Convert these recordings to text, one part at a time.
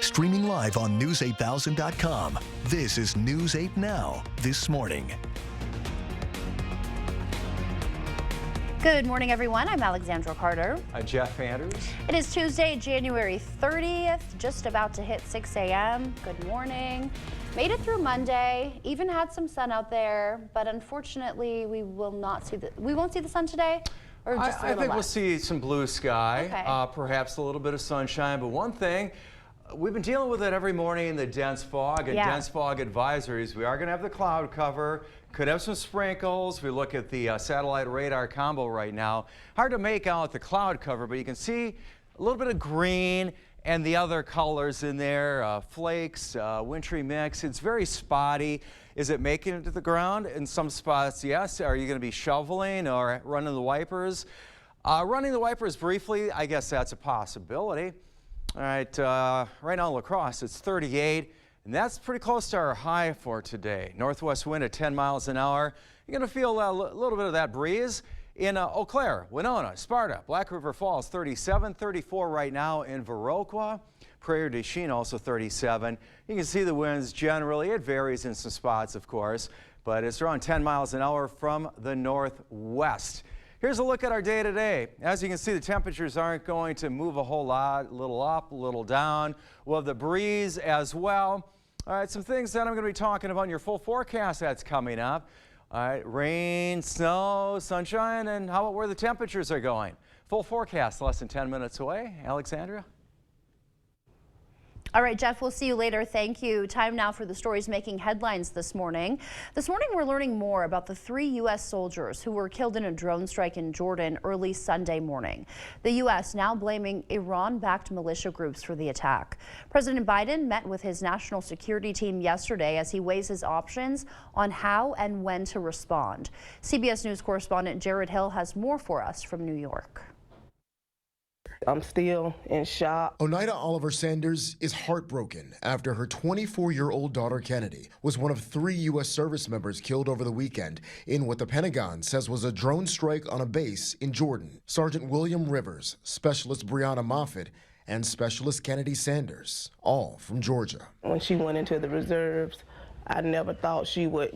Streaming live on News8000.com. This is News 8 Now, this morning. Good morning, everyone. I'm Alexandra Carter. I'm Jeff Andrews. It is Tuesday, January 30th, just about to hit 6 a.m. Good morning. Made it through Monday, even had some sun out there, but unfortunately we won't see the sun today. Or just I think we'll see some blue sky, okay. Perhaps a little bit of sunshine, but one thing, we've been dealing with it every morning in the dense fog and dense fog advisories. We are going to have the cloud cover, could have some sprinkles. We look at the satellite radar combo right now. Hard to make out the cloud cover, but you can see a little bit of green and the other colors in there, flakes, wintry mix. It's very spotty. Is it making it to the ground? In some spots, yes. Are you going to be shoveling or running the wipers? Running the wipers briefly, I guess that's a possibility. All right, right now in La Crosse, it's 38, and that's pretty close to our high for today. Northwest wind at 10 miles an hour. You're going to feel a little bit of that breeze. In Eau Claire, Winona, Sparta, Black River Falls, 37, 34 right now in Viroqua. Prairie du Chien also 37. You can see the winds generally. It varies in some spots, of course, but it's around 10 miles an hour from the northwest. Here's a look at our day today. As you can see, the temperatures aren't going to move a whole lot, a little up, a little down. We'll have the breeze as well. All right, some things that I'm going to be talking about in your full forecast that's coming up. All right, rain, snow, sunshine, and how about where the temperatures are going? Full forecast less than 10 minutes away. Alexandra? All right, Jeff, we'll see you later. Thank you. Time now for the stories making headlines this morning. This morning, we're learning more about the 3 U.S. soldiers who were killed in a drone strike in Jordan early Sunday morning. The U.S. now blaming Iran-backed militia groups for the attack. President Biden met with his national security team yesterday as he weighs his options on how and when to respond. CBS News correspondent Jared Hill has more for us from New York. I'm still in shock. Oneida Oliver Sanders is heartbroken after her 24-year-old daughter Kennedy was one of 3 U.S. service members killed over the weekend in what the Pentagon says was a drone strike on a base in Jordan. Sergeant William Rivers, Specialist Breonna Moffett, and Specialist Kennedy Sanders, all from Georgia. When she went into the reserves, I never thought she would,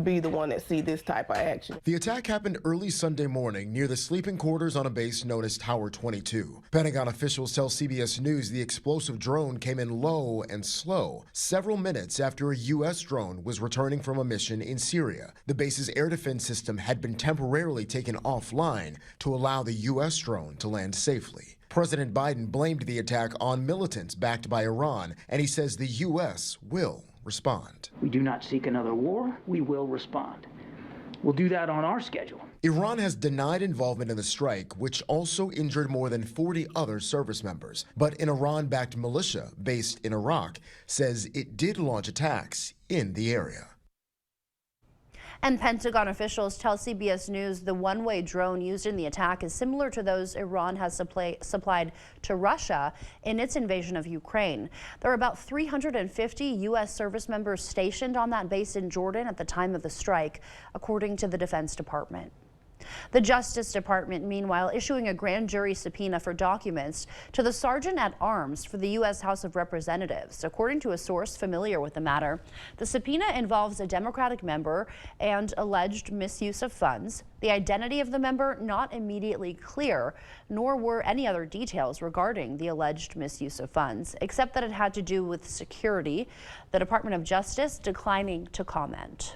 be the one that see this type of action. The attack happened early Sunday morning near the sleeping quarters on a base known as Tower 22. Pentagon officials tell CBS News the explosive drone came in low and slow several minutes after a U.S. drone was returning from a mission in Syria. The base's air defense system had been temporarily taken offline to allow the U.S. drone to land safely. President Biden blamed the attack on militants backed by Iran, and he says the U.S. will respond. We do not seek another war. We will respond. We'll do that on our schedule. Iran has denied involvement in the strike, which also injured more than 40 other service members. But an Iran-backed militia based in Iraq says it did launch attacks in the area. And Pentagon officials tell CBS News the one-way drone used in the attack is similar to those Iran has supplied to Russia in its invasion of Ukraine. There are about 350 U.S. service members stationed on that base in Jordan at the time of the strike, according to the Defense Department. The Justice Department, meanwhile, issuing a grand jury subpoena for documents to the Sergeant at Arms for the U.S. House of Representatives. According to a source familiar with the matter, the subpoena involves a Democratic member and alleged misuse of funds. The identity of the member not immediately clear, nor were any other details regarding the alleged misuse of funds, except that it had to do with security. The Department of Justice declining to comment.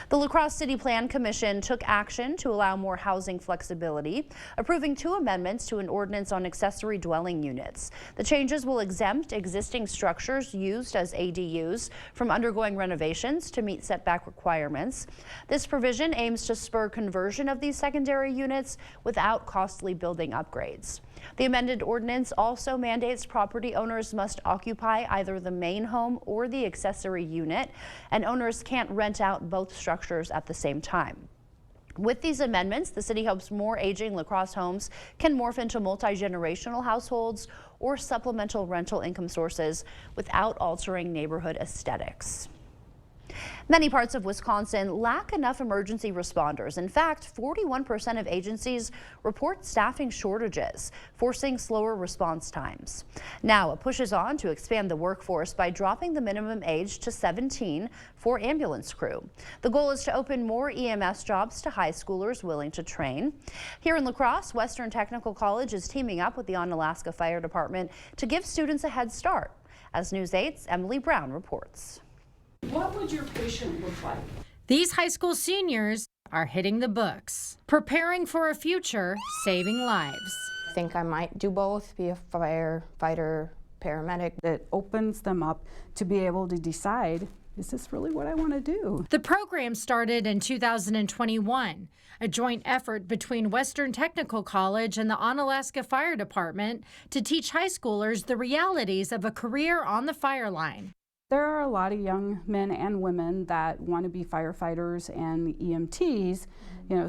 The La Crosse City Plan Commission took action to allow more housing flexibility, approving 2 amendments to an ordinance on accessory dwelling units. The changes will exempt existing structures used as ADUs from undergoing renovations to meet setback requirements. This provision aims to spur conversion of these secondary units without costly building upgrades. The amended ordinance also mandates property owners must occupy either the main home or the accessory unit, and owners can't rent out both structures at the same time. With these amendments, the city hopes more aging La Crosse homes can morph into multi-generational households or supplemental rental income sources without altering neighborhood aesthetics. Many parts of Wisconsin lack enough emergency responders. In fact, 41% of agencies report staffing shortages, forcing slower response times. Now, a push is on to expand the workforce by dropping the minimum age to 17 for ambulance crew. The goal is to open more EMS jobs to high schoolers willing to train. Here in La Crosse, Western Technical College is teaming up with the Onalaska Fire Department to give students a head start. As News 8's Emily Brown reports. What would your patient look like? These high school seniors are hitting the books, preparing for a future, saving lives. I think I might do both, be a firefighter, paramedic. It opens them up to be able to decide, is this really what I want to do? The program started in 2021, a joint effort between Western Technical College and the Onalaska Fire Department to teach high schoolers the realities of a career on the fire line. There are a lot of young men and women that want to be firefighters and EMTs,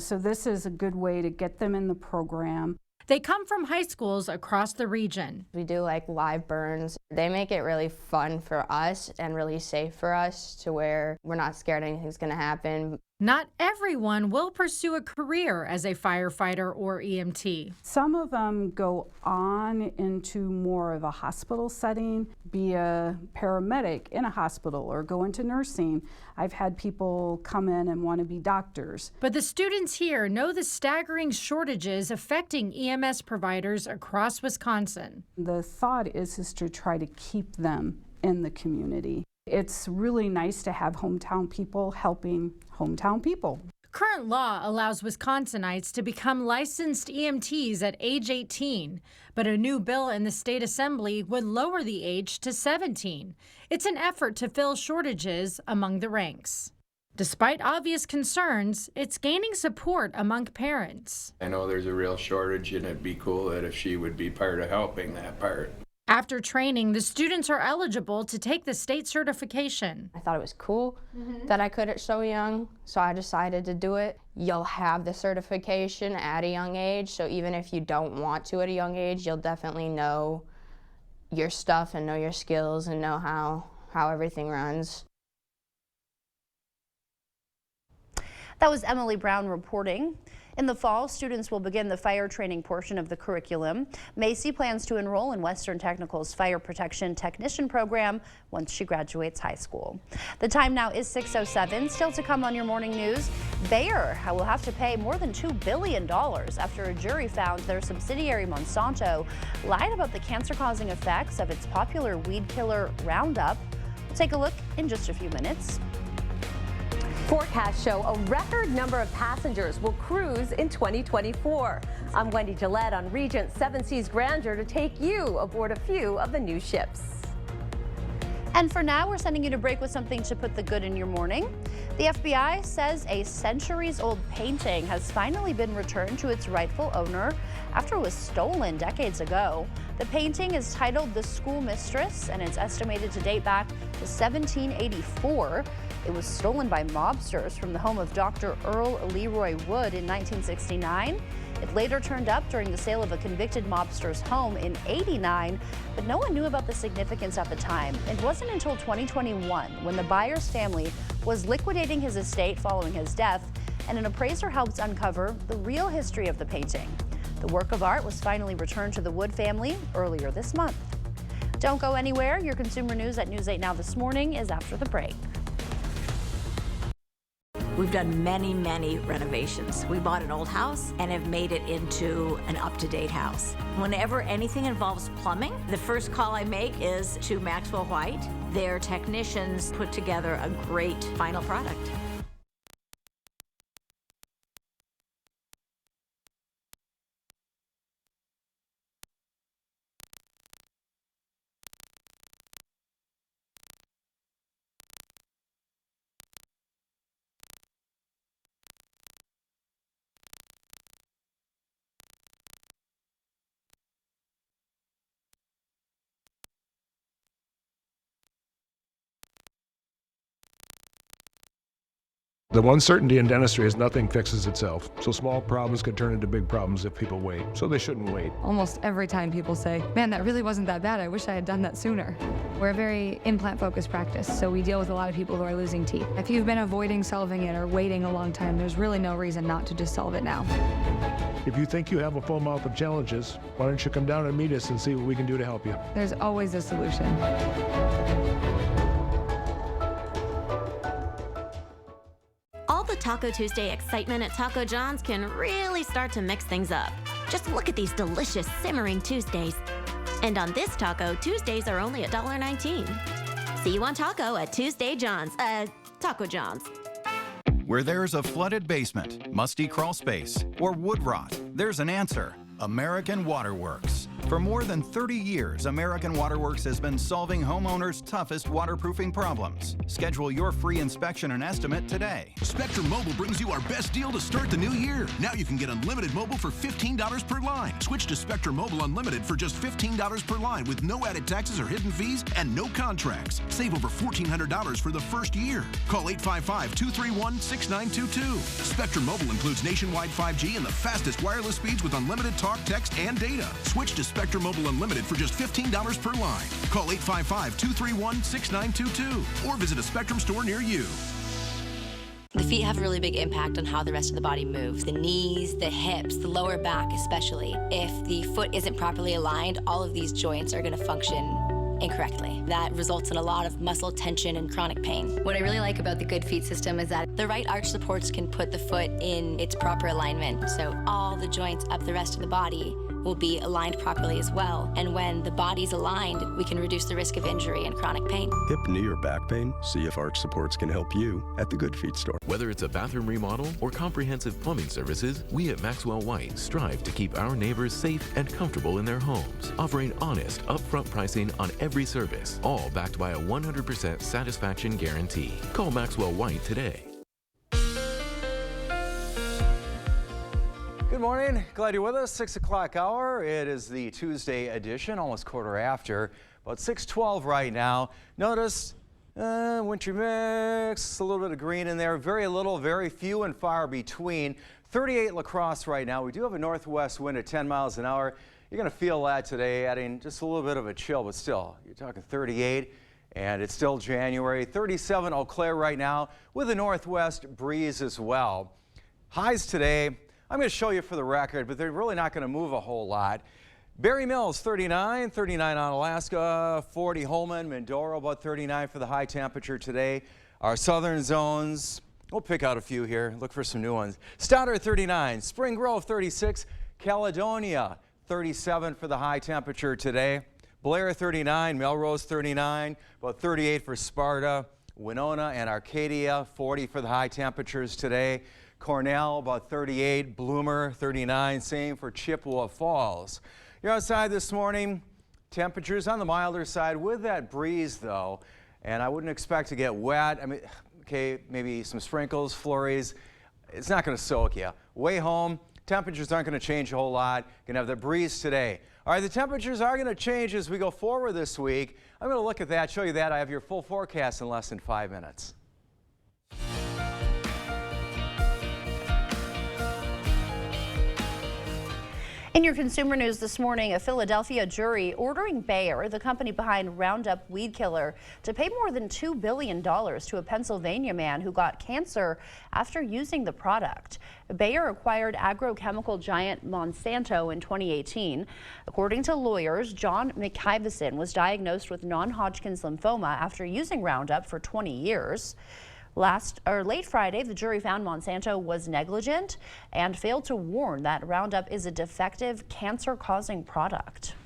so this is a good way to get them in the program. They come from high schools across the region. We do like live burns. They make it really fun for us and really safe for us to where we're not scared anything's going to happen. Not everyone will pursue a career as a firefighter or EMT. Some of them go on into more of a hospital setting, be a paramedic in a hospital or go into nursing. I've had people come in and want to be doctors. But the students here know the staggering shortages affecting EMS providers across Wisconsin. The thought is to try to keep them in the community. It's really nice to have hometown people helping hometown people. Current law allows Wisconsinites to become licensed EMTs at age 18, but a new bill in the state assembly would lower the age to 17. It's an effort to fill shortages among the ranks. Despite obvious concerns, it's gaining support among parents. I know there's a real shortage, and it'd be cool that if she would be part of helping that part. After training, the students are eligible to take the state certification. I thought it was cool that I could at so young, so I decided to do it. You'll have the certification at a young age, so even if you don't want to at a young age, you'll definitely know your stuff and know your skills and know how everything runs. That was Emily Brown reporting. In the fall, students will begin the fire training portion of the curriculum. Macy plans to enroll in Western Technical's Fire Protection Technician program once she graduates high school. The time now is 6:07. Still to come on your morning news, Bayer will have to pay more than $2 billion after a jury found their subsidiary Monsanto lied about the cancer-causing effects of its popular weed killer Roundup. We'll take a look in just a few minutes. Forecasts show a record number of passengers will cruise in 2024. I'm Wendy Gillette on Regent 7 Seas Grandeur to take you aboard a few of the new ships. And for now, we're sending you to break with something to put the good in your morning. The FBI says a centuries-old painting has finally been returned to its rightful owner after it was stolen decades ago. The painting is titled The School Mistress, and it's estimated to date back to 1784. It was stolen by mobsters from the home of Dr. Earl Leroy Wood in 1969. It later turned up during the sale of a convicted mobster's home in '89, but no one knew about the significance at the time. It wasn't until 2021 when the buyer's family was liquidating his estate following his death, and an appraiser helped uncover the real history of the painting. The work of art was finally returned to the Wood family earlier this month. Don't go anywhere. Your consumer news at News 8 Now this morning is after the break. We've done many renovations. We bought an old house and have made it into an up-to-date house. Whenever anything involves plumbing, the first call I make is to Maxwell White. Their technicians put together a great final product. The one certainty in dentistry is nothing fixes itself. So small problems could turn into big problems if people wait. So they shouldn't wait. Almost every time people say, man, that really wasn't that bad. I wish I had done that sooner. We're a very implant-focused practice, so we deal with a lot of people who are losing teeth. If you've been avoiding solving it or waiting a long time, there's really no reason not to just solve it now. If you think you have a full mouth of challenges, why don't you come down and meet us and see what we can do to help you? There's always a solution. All the Taco Tuesday excitement at Taco John's can really start to mix things up. Just look at these delicious simmering Tuesdays. And on this taco, Tuesdays are only $1.19. See you on taco at Tuesday John's, Taco John's. Where there's a flooded basement, musty crawl space, or wood rot, there's an answer. American Waterworks. For more than 30 years, American Waterworks has been solving homeowners' toughest waterproofing problems. Schedule your free inspection and estimate today. Spectrum Mobile brings you our best deal to start the new year. Now you can get unlimited mobile for $15 per line. Switch to Spectrum Mobile Unlimited for just $15 per line with no added taxes or hidden fees and no contracts. Save over $1,400 for the first year. Call 855-231-6922. Spectrum Mobile includes nationwide 5G and the fastest wireless speeds with unlimited talk, text, and data. Switch to Spectrum Mobile Unlimited for just $15 per line. Call 855-231-6922 or visit a Spectrum store near you. The feet have a really big impact on how the rest of the body moves. The knees, the hips, the lower back especially. If the foot isn't properly aligned, all of these joints are going to function incorrectly. That results in a lot of muscle tension and chronic pain. What I really like about the Good Feet system is that the right arch supports can put the foot in its proper alignment. So all the joints up the rest of the body will be aligned properly as well. And when the body's aligned, we can reduce the risk of injury and chronic pain. Hip, knee, or back pain? See if Arch Supports can help you at the Good Feet store. Whether it's a bathroom remodel or comprehensive plumbing services, we at Maxwell White strive to keep our neighbors safe and comfortable in their homes, offering honest, upfront pricing on every service, all backed by a 100% satisfaction guarantee. Call Maxwell White today. Good morning. Glad you're with us. 6 o'clock hour. It is the Tuesday edition, almost quarter after. About 6:12 right now. Notice wintry mix, a little bit of green in there. Very little, very few and far between. 38 La Crosse right now. We do have a northwest wind at 10 miles an hour. You're going to feel that today, adding just a little bit of a chill, but still, you're talking 38. And it's still January. 37 Eau Claire right now with a northwest breeze as well. Highs today. I'm going to show you for the record, but they're really not going to move a whole lot. Berry Mills, 39, 39 on Alaska, 40 Holman, Mindoro, about 39 for the high temperature today. Our southern zones, we'll pick out a few here, look for some new ones. Stoddard, 39, Spring Grove, 36, Caledonia, 37 for the high temperature today. Blair, 39, Melrose, 39, about 38 for Sparta. Winona and Arcadia, 40 for the high temperatures today. Cornell, about 38, Bloomer, 39, same for Chippewa Falls. You're outside this morning, temperatures on the milder side with that breeze though, and I wouldn't expect to get wet. I mean, okay, maybe some sprinkles, flurries. It's not going to soak you. Way home, temperatures aren't going to change a whole lot. Going to have the breeze today. All right, the temperatures are going to change as we go forward this week. I'm going to look at that, show you that. I have your full forecast in less than 5 minutes. In your consumer news this morning, a Philadelphia jury ordering Bayer, the company behind Roundup weed killer, to pay more than $2 billion to a Pennsylvania man who got cancer after using the product. Bayer acquired agrochemical giant Monsanto in 2018. According to lawyers, John McIverson was diagnosed with non-Hodgkin's lymphoma after using Roundup for 20 years. Late Friday, the jury found Monsanto was negligent and failed to warn that Roundup is a defective, cancer-causing product.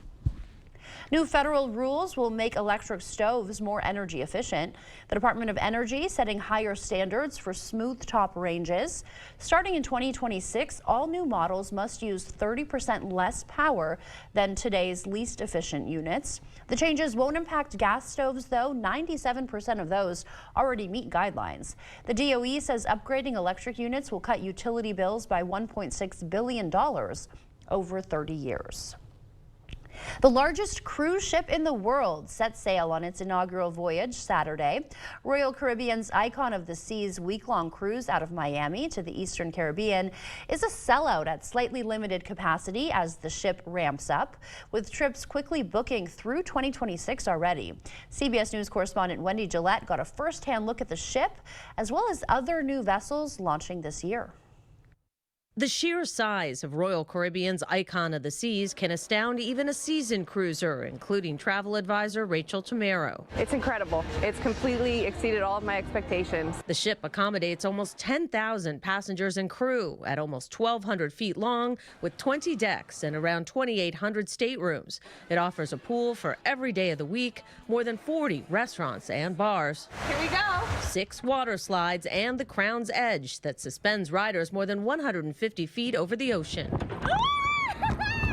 New federal rules will make electric stoves more energy efficient. The Department of Energy setting higher standards for smooth top ranges. Starting in 2026, all new models must use 30% less power than today's least efficient units. The changes won't impact gas stoves, though. 97% of those already meet guidelines. The DOE says upgrading electric units will cut utility bills by $1.6 billion over 30 years. The largest cruise ship in the world set sail on its inaugural voyage Saturday. Royal Caribbean's Icon of the Seas week-long cruise out of Miami to the Eastern Caribbean is a sellout at slightly limited capacity as the ship ramps up, with trips quickly booking through 2026 already. CBS News correspondent Wendy Gillette got a first-hand look at the ship, as well as other new vessels launching this year. The sheer size of Royal Caribbean's Icon of the Seas can astound even a seasoned cruiser, including travel advisor Rachel Tamero. It's incredible. It's completely exceeded all of my expectations. The ship accommodates almost 10,000 passengers and crew at almost 1,200 feet long with 20 decks and around 2,800 staterooms. It offers a pool for every day of the week, more than 40 restaurants and bars. Here we go. 6 water slides and the Crown's Edge that suspends riders more than 150 feet over the ocean.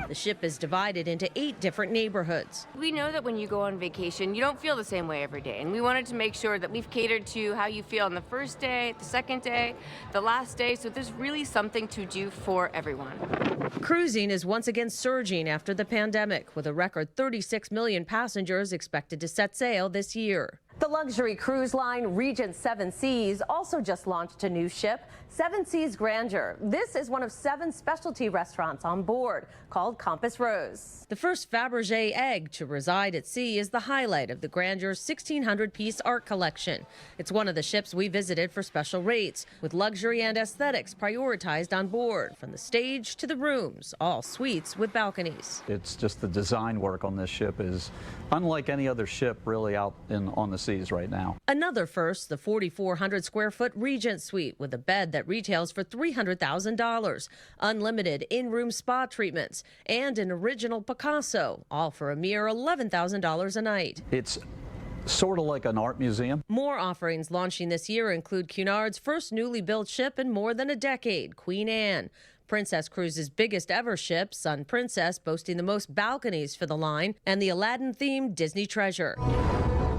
The ship is divided into 8 different neighborhoods. We know that when you go on vacation, you don't feel the same way every day. And we wanted to make sure that we've catered to how you feel on the first day, the second day, the last day. So there's really something to do for everyone. Cruising is once again surging after the pandemic, with a record 36 million passengers expected to set sail this year. The luxury cruise line Regent Seven Seas also just launched a new ship, Seven Seas Grandeur. This is one of 7 specialty restaurants on board called Compass Rose. The first Fabergé egg to reside at sea is the highlight of the Grandeur's 1,600-piece art collection. It's one of the ships we visited for special rates, with luxury and aesthetics prioritized on board, from the stage to the rooms, all suites with balconies. It's just the design work on this ship is unlike any other ship really out on the seas right now. Another first, the 4,400-square-foot Regent Suite with a bed that retails for $300,000, unlimited in-room spa treatments, and an original Picasso, all for a mere $11,000 a night. It's sort of like an art museum. More offerings launching this year include Cunard's first newly built ship in more than a decade, Queen Anne. Princess Cruises' biggest ever ship, Sun Princess, boasting the most balconies for the line, and the Aladdin-themed Disney Treasure.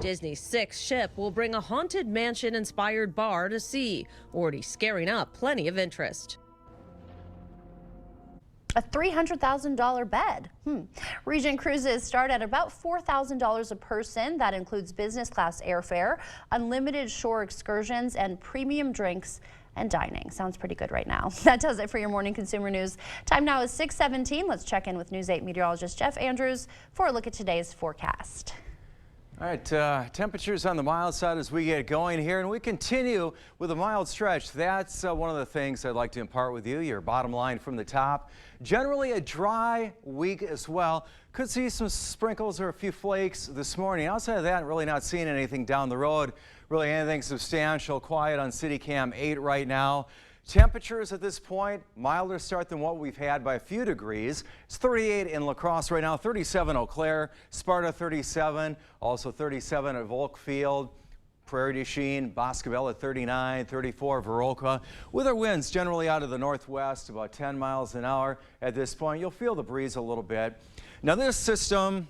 Disney's 6th ship will bring a haunted mansion-inspired bar to sea, already scaring up plenty of interest. A $300,000 bed. Regent Cruises start at about $4,000 a person. That includes business class airfare, unlimited shore excursions, and premium drinks and dining. Sounds pretty good right now. That does it for your morning consumer news. Time now is 6:17. Let's check in with News 8 meteorologist Jeff Andrews for a look at today's forecast. All right, temperatures on the mild side as we get going here, and we continue with a mild stretch. That's one of the things I'd like to impart with you, your bottom line from the top. Generally a dry week as well. Could see some sprinkles or a few flakes this morning. Outside of that, really not seeing anything down the road, really anything substantial. Quiet on CityCam 8 right now. Temperatures at this point, milder start than what we've had by a few degrees. It's 38 in La Crosse right now, 37 Eau Claire, Sparta 37, also 37 at Volk Field, Prairie du Chien, Boscobel at 39, 34 Viroqua. With our winds generally out of the northwest, about 10 miles an hour at this point. You'll feel the breeze a little bit. Now this system,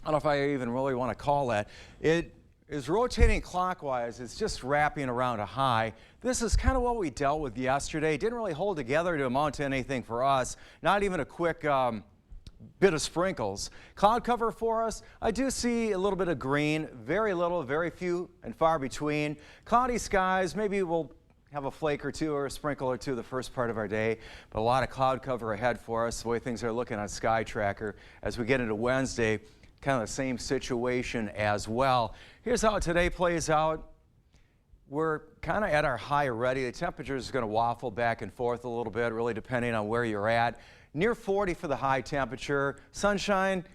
I don't know if I even really want to call that, it is rotating clockwise. It's just wrapping around a high. This is kind of what we dealt with yesterday. Didn't really hold together to amount to anything for us. Not even a quick bit of sprinkles. Cloud cover for us. I do see a little bit of green. Very little, very few and far between. Cloudy skies. Maybe we'll have a flake or two or a sprinkle or two the first part of our day, but a lot of cloud cover ahead for us. The way things are looking on Sky Tracker as we get into Wednesday. Kind of the same situation as well. Here's how today plays out. We're kind of at our high already. The temperature is going to waffle back and forth a little bit, really depending on where you're at. Near 40 for the high temperature. Sunshine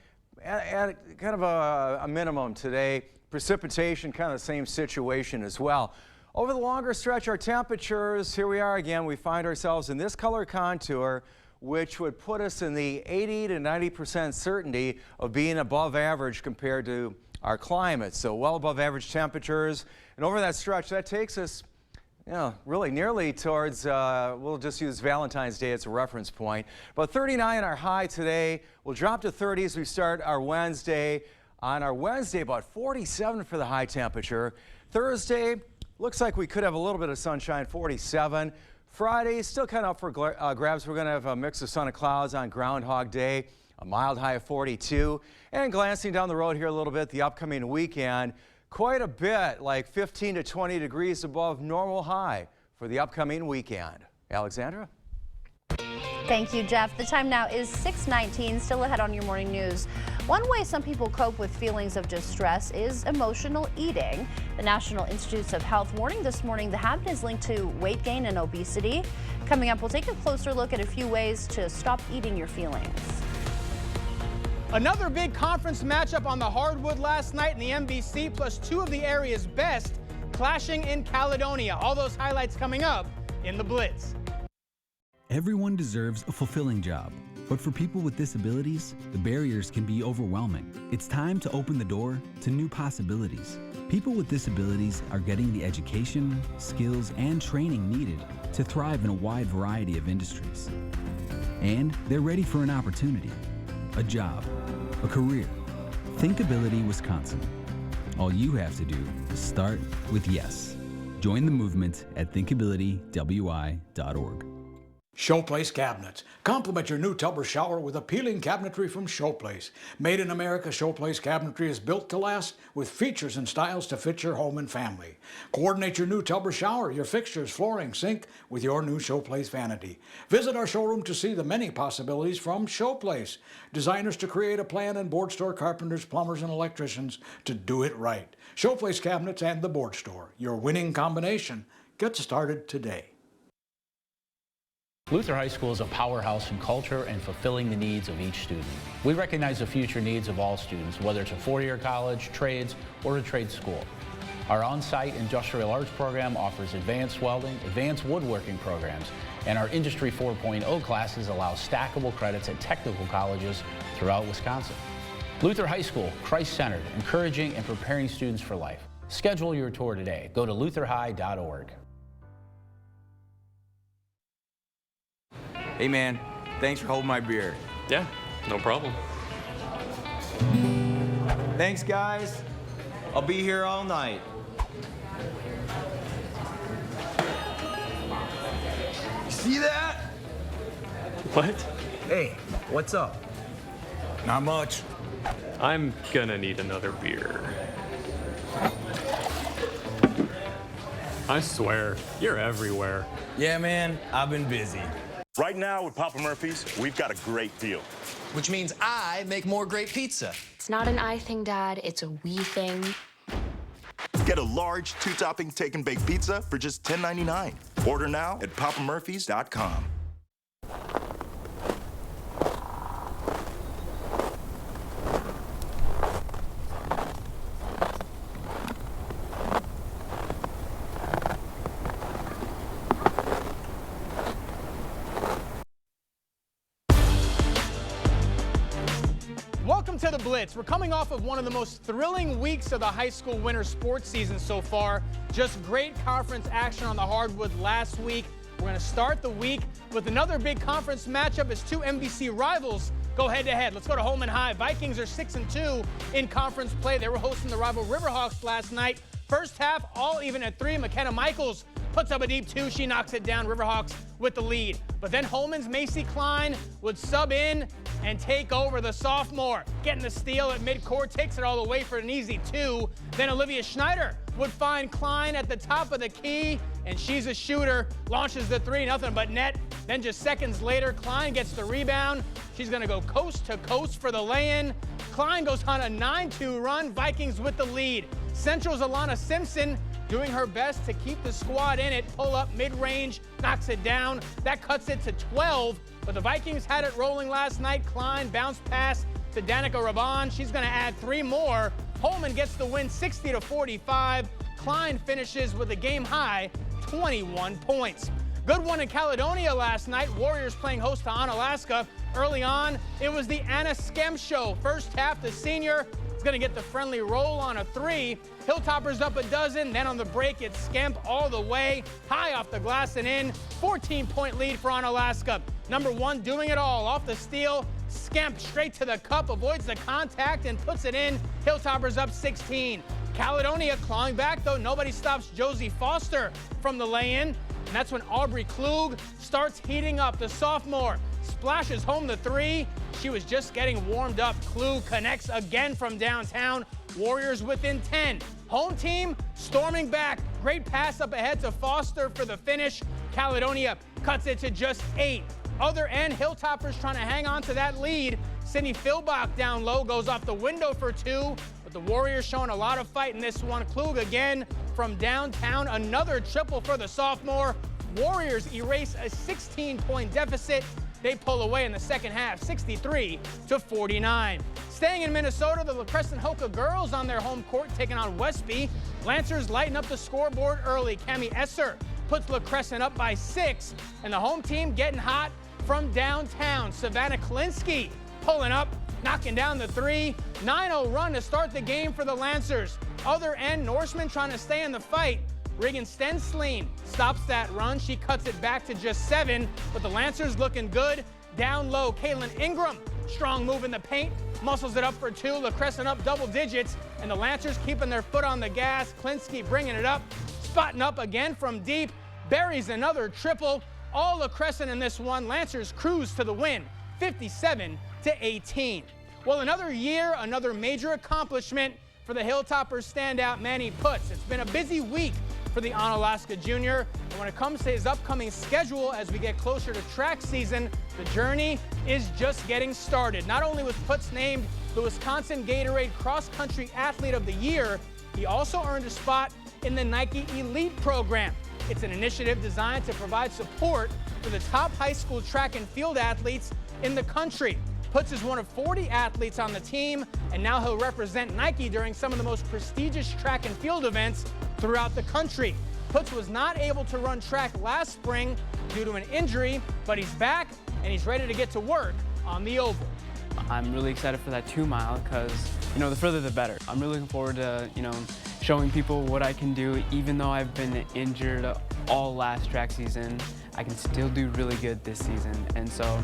at kind of a minimum today. Precipitation, kind of the same situation as well. Over the longer stretch, our temperatures, here we are again. We find ourselves in this color contour, which would put us in the 80 to 90% certainty of being above average compared to our climate. So well above average temperatures. And over that stretch, that takes us, really nearly towards, we'll just use Valentine's Day as a reference point. About 39 our high today. We'll drop to 30 as we start our Wednesday. On our Wednesday, about 47 for the high temperature. Thursday, looks like we could have a little bit of sunshine, 47. Friday, still kind of up for grabs. We're going to have a mix of sun and clouds on Groundhog Day. A mild high of 42. And glancing down the road here a little bit, the upcoming weekend, quite a bit, like 15 to 20 degrees above normal high for the upcoming weekend. Alexandra? Thank you, Jeff. The time now is 6:19, still ahead on your morning news. One way some people cope with feelings of distress is emotional eating. The National Institutes of Health warning this morning the habit is linked to weight gain and obesity. Coming up, we'll take a closer look at a few ways to stop eating your feelings. Another big conference matchup on the hardwood last night in the MVC, plus two of the area's best clashing in Caledonia. All those highlights coming up in the Blitz. Everyone deserves a fulfilling job, but for people with disabilities, the barriers can be overwhelming. It's time to open the door to new possibilities. People with disabilities are getting the education, skills, and training needed to thrive in a wide variety of industries. And they're ready for an opportunity, a job, a career. Thinkability Wisconsin. All you have to do is start with yes. Join the movement at thinkabilitywi.org. Showplace Cabinets. Complement your new tub or shower with appealing cabinetry from Showplace. Made in America, Showplace Cabinetry is built to last with features and styles to fit your home and family. Coordinate your new tub or shower, your fixtures, flooring, sink with your new Showplace vanity. Visit our showroom to see the many possibilities from Showplace. Designers to create a plan and board store carpenters, plumbers, and electricians to do it right. Showplace Cabinets and the Board Store. Your winning combination. Get started today. Luther High School is a powerhouse in culture and fulfilling the needs of each student. We recognize the future needs of all students, whether it's a four-year college, trades, or a trade school. Our on-site industrial arts program offers advanced welding, advanced woodworking programs, and our Industry 4.0 classes allow stackable credits at technical colleges throughout Wisconsin. Luther High School, Christ-centered, encouraging and preparing students for life. Schedule your tour today. Go to lutherhigh.org. Hey man, thanks for holding my beer. Yeah, no problem. Thanks guys. I'll be here all night. See that? What? Hey, what's up? Not much. I'm gonna need another beer. I swear, you're everywhere. Yeah man, I've been busy. Right now with Papa Murphy's, we've got a great deal. Which means I make more great pizza. It's not an I thing, Dad. It's a we thing. Get a large 2-topping take and bake pizza for just $10.99. Order now at papamurphys.com. Welcome to the Blitz. We're coming off of one of the most thrilling weeks of the high school winter sports season so far. Just great conference action on the hardwood last week. We're going to start the week with another big conference matchup as two MVC rivals go head-to-head. Let's go to Holman High. Vikings are 6-2 in conference play. They were hosting the rival Riverhawks last night. First half, all even at 3. McKenna Michaels puts up a deep 2. She knocks it down. Riverhawks with the lead. But then Holman's Macy Klein would sub in and take over. The sophomore getting the steal at midcourt, takes it all the way for an easy 2. Then Olivia Schneider would find Klein at the top of the key, and she's a shooter, launches the 3, nothing but net. Then just seconds later, Klein gets the rebound. She's gonna go coast to coast for the lay-in. Klein goes on a 9-2 run, Vikings with the lead. Central's Alana Simpson doing her best to keep the squad in it. Pull up mid-range, knocks it down. That cuts it to 12, but the Vikings had it rolling last night. Klein bounce pass to Danica Raban. She's gonna add 3 more. Holman gets the win 60-45. Klein finishes with a game high 21 points. Good one in Caledonia last night. Warriors playing host to Onalaska. Early on, it was the Anna Skem show. First half, the senior is going to get the friendly roll on a 3. Hilltoppers up a dozen. Then on the break, it's Skemp all the way. High off the glass and in. 14-point lead for Onalaska. Number 1 doing it all. Off the steal, Skemp straight to the cup, avoids the contact and puts it in. Hilltoppers up 16. Caledonia clawing back, though. Nobody stops Josie Foster from the lay-in. And that's when Aubrey Klug starts heating up. The sophomore splashes home the three. She was just getting warmed up. Klug connects again from downtown. Warriors within 10. Home team storming back. Great pass up ahead to Foster for the finish. Caledonia cuts it to just 8. Other end, Hilltoppers trying to hang on to that lead. Sydney Philbach down low goes off the window for 2, but the Warriors showing a lot of fight in this one. Klug again from downtown, another triple for the sophomore. Warriors erase a 16-point deficit. They pull away in the second half, 63-49. Staying in Minnesota, the La Crescent Hoka girls on their home court taking on Westby. Lancers lighten up the scoreboard early. Cami Esser puts La Crescent up by 6, and the home team getting hot from downtown. Savannah Klinsky pulling up, knocking down the 3. 9-0 run to start the game for the Lancers. Other end, Norseman trying to stay in the fight. Regan Stenslein stops that run. She cuts it back to just 7, but the Lancers looking good. Down low, Caitlin Ingram, strong move in the paint, muscles it up for 2. La Crescent up double digits, and the Lancers keeping their foot on the gas. Klinsky bringing it up, spotting up again from deep, buries another triple. All La Crescent in this one. Lancers cruise to the win, 57-18. Well, another year, another major accomplishment for the Hilltoppers standout Manny Putz. It's been a busy week for the Onalaska Junior, and when it comes to his upcoming schedule as we get closer to track season, the journey is just getting started. Not only was Putz named the Wisconsin Gatorade Cross Country Athlete of the Year, he also earned a spot in the Nike Elite program. It's an initiative designed to provide support for the top high school track and field athletes in the country. Putz is one of 40 athletes on the team, and now he'll represent Nike during some of the most prestigious track and field events throughout the country. Putz was not able to run track last spring due to an injury, but he's back and he's ready to get to work on the oval. I'm really excited for that 2 mile because, the further the better. I'm really looking forward to, showing people what I can do. Even though I've been injured all last track season, I can still do really good this season. And so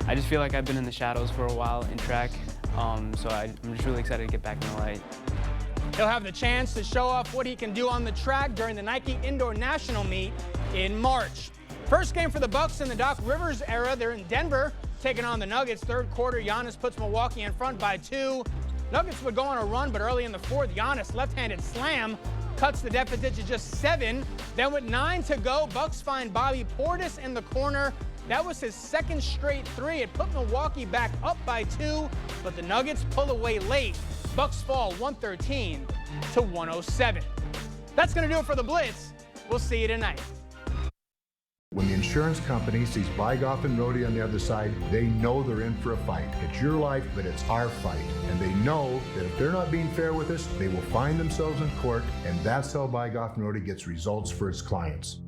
I just feel like I've been in the shadows for a while in track, so I'm just really excited to get back in the light. He'll have the chance to show off what he can do on the track during the Nike Indoor National Meet in March. First game for the Bucks in the Doc Rivers era. They're in Denver, taking on the Nuggets. Third quarter, Giannis puts Milwaukee in front by 2. Nuggets would go on a run, but early in the fourth, Giannis left-handed slam cuts the deficit to just 7. Then with 9 to go, Bucks find Bobby Portis in the corner. That was his second straight 3. It put Milwaukee back up by 2, but the Nuggets pull away late. Bucks fall 113-107. That's going to do it for the Blitz. We'll see you tonight. When the insurance company sees Bygolf and Rody on the other side, they know they're in for a fight. It's your life, but it's our fight. And they know that if they're not being fair with us, they will find themselves in court, and that's how Bygolf and Rody gets results for its clients.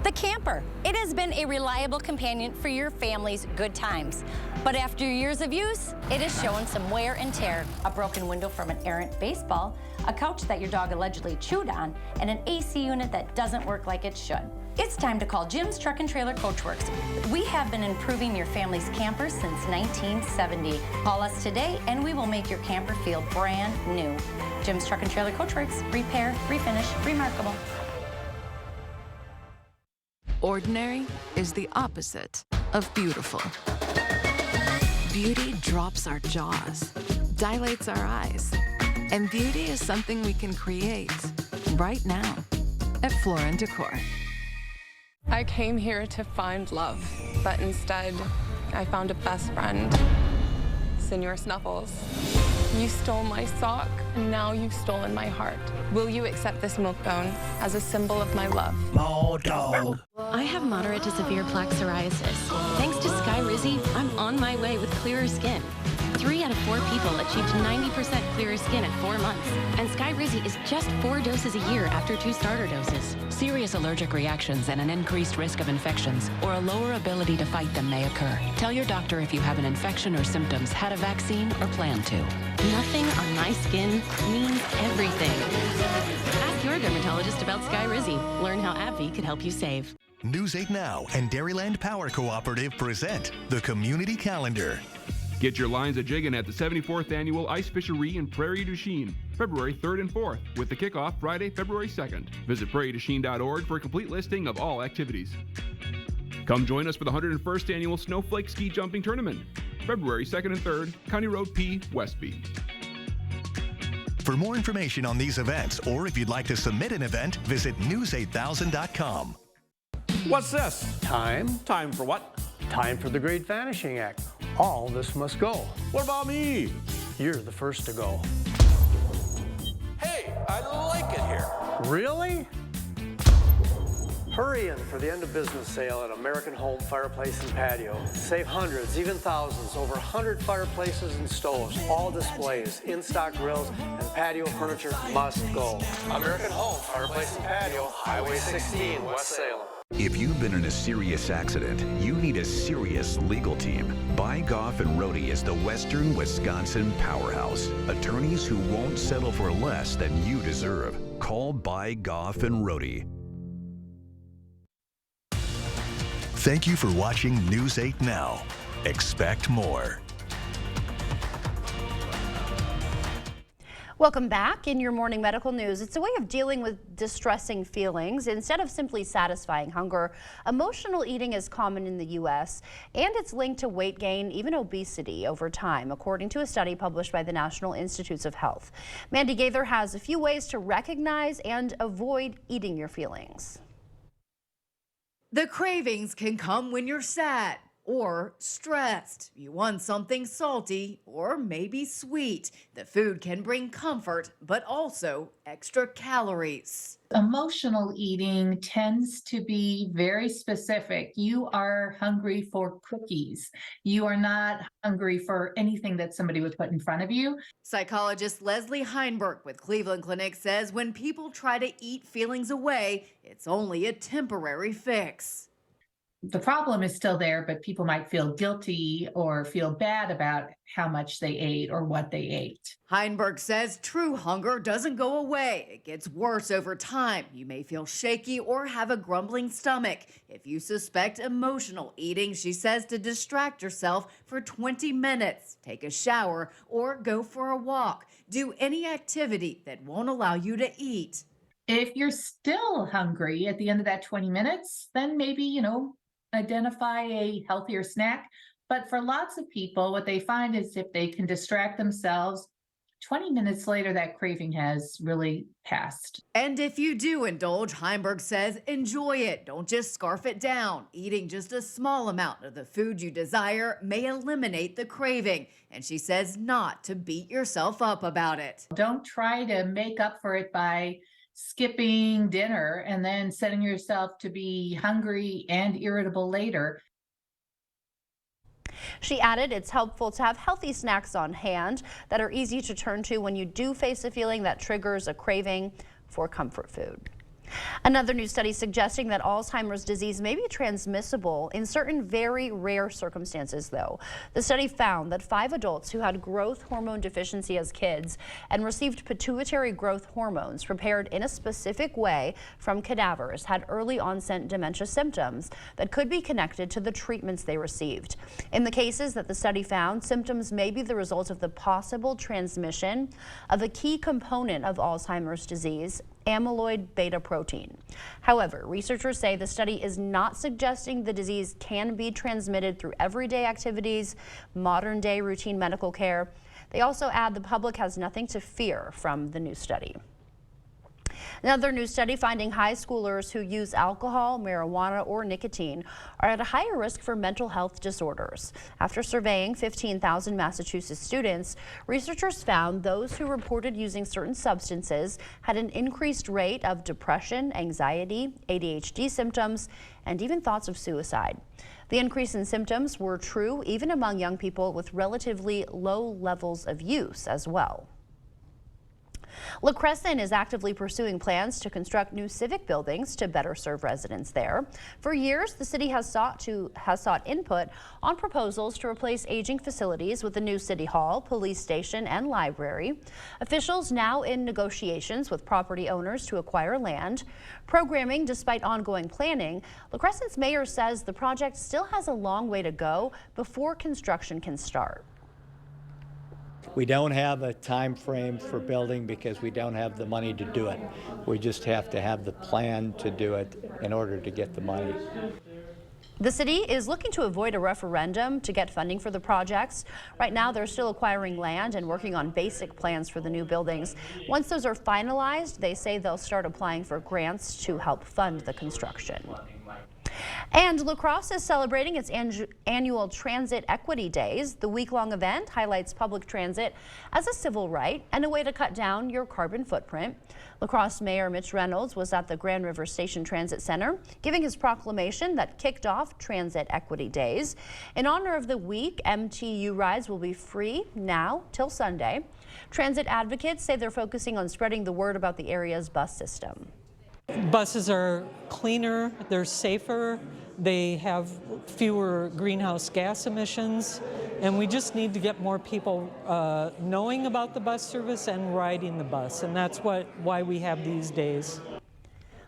The camper. It has been a reliable companion for your family's good times. But after years of use, it is showing some wear and tear. A broken window from an errant baseball, a couch that your dog allegedly chewed on, and an AC unit that doesn't work like it should. It's time to call Jim's Truck and Trailer Coachworks. We have been improving your family's camper since 1970. Call us today and we will make your camper feel brand new. Jim's Truck and Trailer Coachworks. Repair, refinish, remarkable. Ordinary is the opposite of beautiful. Beauty drops our jaws, dilates our eyes, and beauty is something we can create right now at Floor & Decor. I came here to find love, but instead, I found a best friend, Senor Snuffles. You stole my sock, and now you've stolen my heart. Will you accept this milk bone as a symbol of my love? Moto. I have moderate to severe plaque psoriasis. Thanks to Skyrizi, I'm on my way with clearer skin. 3 out of 4 people achieved 90% clearer skin at 4 months. And Skyrizi is just 4 doses a year after 2 starter doses. Serious allergic reactions and an increased risk of infections or a lower ability to fight them may occur. Tell your doctor if you have an infection or symptoms, had a vaccine, or plan to. Nothing on my skin means everything. Ask your dermatologist about Skyrizi. Learn how AbbVie could help you save. News 8 Now and Dairyland Power Cooperative present the Community Calendar. Get your lines a-jiggin' at the 74th Annual Ice Fishery in Prairie du Chien, February 3rd and 4th, with the kickoff Friday, February 2nd. Visit prairiedechien.org for a complete listing of all activities. Come join us for the 101st Annual Snowflake Ski Jumping Tournament, February 2nd and 3rd, County Road P, Westby. For more information on these events, or if you'd like to submit an event, visit news8000.com. What's this? Time? Time for what? Time for the Great Vanishing Act. All this must go. What about me? You're the first to go. Hey, I like it here. Really? Hurry in for the end of business sale at American Home Fireplace and Patio. Save hundreds, even thousands, over 100 fireplaces and stoves, all displays, in-stock grills, and patio furniture must go. American Home Fireplace and Patio, Highway 16, West Salem. If you've been in a serious accident, you need a serious legal team. By Goff and Rohde is the Western Wisconsin powerhouse. Attorneys who won't settle for less than you deserve. Call By Goff and Rohde. Thank you for watching News 8 Now. Expect more. Welcome back. In your morning medical news, it's a way of dealing with distressing feelings. Instead of simply satisfying hunger, emotional eating is common in the U.S., and it's linked to weight gain, even obesity, over time, according to a study published by the National Institutes of Health. Mandy Gaither has a few ways to recognize and avoid eating your feelings. The cravings can come when you're sad or stressed. You want something salty or maybe sweet. The food can bring comfort, but also extra calories. Emotional eating tends to be very specific. You are hungry for cookies. You are not hungry for anything that somebody would put in front of you. Psychologist Leslie Heinberg with Cleveland Clinic says when people try to eat feelings away, it's only a temporary fix. The problem is still there, but people might feel guilty or feel bad about how much they ate or what they ate. Heinberg says true hunger doesn't go away. It gets worse over time. You may feel shaky or have a grumbling stomach. If you suspect emotional eating, she says to distract yourself for 20 minutes, take a shower, or go for a walk. Do any activity that won't allow you to eat. If you're still hungry at the end of that 20 minutes, then maybe, identify a healthier snack. But for lots of people, what they find is if they can distract themselves, 20 minutes later, that craving has really passed. And if you do indulge, Heinberg says, enjoy it. Don't just scarf it down. Eating just a small amount of the food you desire may eliminate the craving. And she says not to beat yourself up about it. Don't try to make up for it by skipping dinner and then setting yourself to be hungry and irritable later. She added it's helpful to have healthy snacks on hand that are easy to turn to when you do face a feeling that triggers a craving for comfort food. Another new study suggesting that Alzheimer's disease may be transmissible in certain very rare circumstances, though. The study found that 5 adults who had growth hormone deficiency as kids and received pituitary growth hormones prepared in a specific way from cadavers had early onset dementia symptoms that could be connected to the treatments they received. In the cases that the study found, symptoms may be the result of the possible transmission of a key component of Alzheimer's disease, amyloid beta protein. However, researchers say the study is not suggesting the disease can be transmitted through everyday activities, modern-day routine medical care. They also add the public has nothing to fear from the new study. Another new study finding high schoolers who use alcohol, marijuana, or nicotine are at a higher risk for mental health disorders. After surveying 15,000 Massachusetts students, researchers found those who reported using certain substances had an increased rate of depression, anxiety, ADHD symptoms, and even thoughts of suicide. The increase in symptoms were true even among young people with relatively low levels of use as well. La Crescent is actively pursuing plans to construct new civic buildings to better serve residents there. For years, the city has sought input on proposals to replace aging facilities with a new city hall, police station, and library. Officials now in negotiations with property owners to acquire land. Programming, despite ongoing planning, La Crescent's mayor says the project still has a long way to go before construction can start. We don't have a time frame for building because we don't have the money to do it. We just have to have the plan to do it in order to get the money. The city is looking to avoid a referendum to get funding for the projects. Right now, they're still acquiring land and working on basic plans for the new buildings. Once those are finalized, they say they'll start applying for grants to help fund the construction. And La Crosse is celebrating its annual Transit Equity Days. The week-long event highlights public transit as a civil right and a way to cut down your carbon footprint. La Crosse Mayor Mitch Reynolds was at the Grand River Station Transit Center giving his proclamation that kicked off Transit Equity Days. In honor of the week, MTU rides will be free now till Sunday. Transit advocates say they're focusing on spreading the word about the area's bus system. Buses are cleaner, they're safer, they have fewer greenhouse gas emissions, and we just need to get more people knowing about the bus service and riding the bus, and that's why we have these days.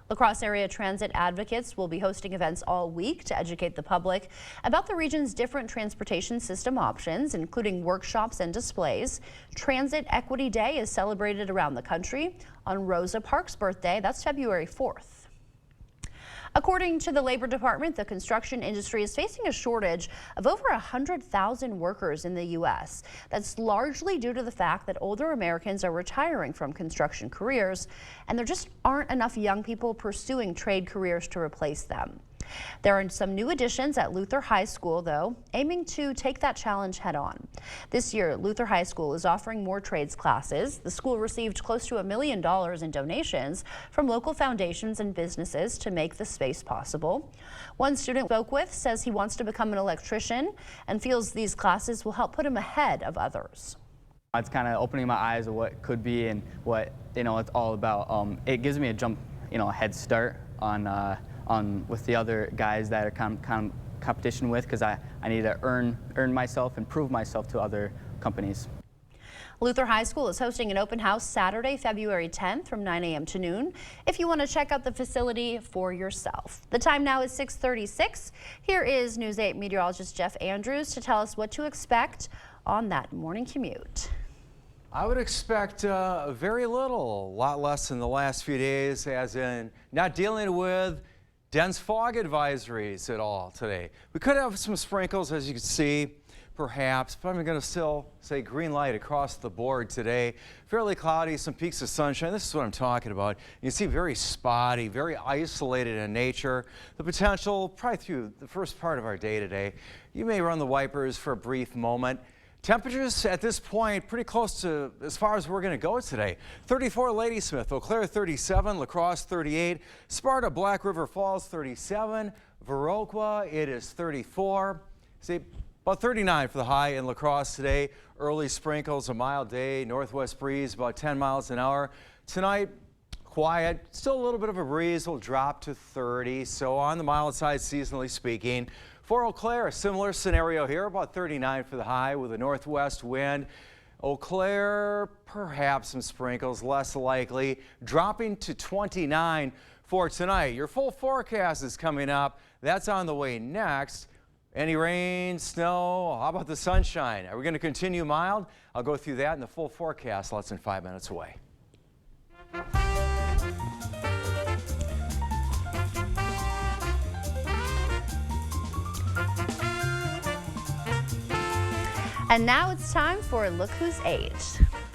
La Crosse area transit advocates will be hosting events all week to educate the public about the region's different transportation system options, including workshops and displays. Transit Equity Day is celebrated around the country. On Rosa Parks' birthday, that's February 4th. According to the Labor Department, the construction industry is facing a shortage of over 100,000 workers in the U.S. That's largely due to the fact that older Americans are retiring from construction careers, and there just aren't enough young people pursuing trade careers to replace them. There are some new additions at Luther High School, though, aiming to take that challenge head on. This year, Luther High School is offering more trades classes. The school received close to $1 million in donations from local foundations and businesses to make the space possible. One student spoke with says he wants to become an electrician and feels these classes will help put him ahead of others. It's kind of opening my eyes of what could be and what it's all about. It gives me a jump, a head start on with the other guys that are competition with, because I need to earn myself and prove myself to other companies. Luther High School is hosting an open house Saturday, February 10th from 9 a.m. to noon if you want to check out the facility for yourself. The time now is 6:36. Here is News 8 meteorologist Jeff Andrews to tell us what to expect on that morning commute. I would expect very little, a lot less than the last few days, as in not dealing with dense fog advisories at all today. We could have some sprinkles, as you can see, perhaps, but I'm going to still say green light across the board today. Fairly cloudy, some peaks of sunshine. This is what I'm talking about. You see very spotty, very isolated in nature. The potential, probably through the first part of our day today, you may run the wipers for a brief moment. Temperatures at this point pretty close to as far as we're going to go today. 34 Ladysmith, Eau Claire 37, La Crosse 38, Sparta, Black River Falls 37, Viroqua it is 34. See, about 39 for the high in La Crosse today. Early sprinkles, a mild day, northwest breeze about 10 miles an hour. Tonight, quiet, still a little bit of a breeze, will drop to 30, so on the mild side seasonally speaking. For Eau Claire, a similar scenario here, about 39 for the high with a northwest wind. Eau Claire, perhaps some sprinkles, less likely, dropping to 29 for tonight. Your full forecast is coming up. That's on the way next. Any rain, snow, how about the sunshine? Are we going to continue mild? I'll go through that in the full forecast less than 5 minutes away. And now it's time for Look Who's 8.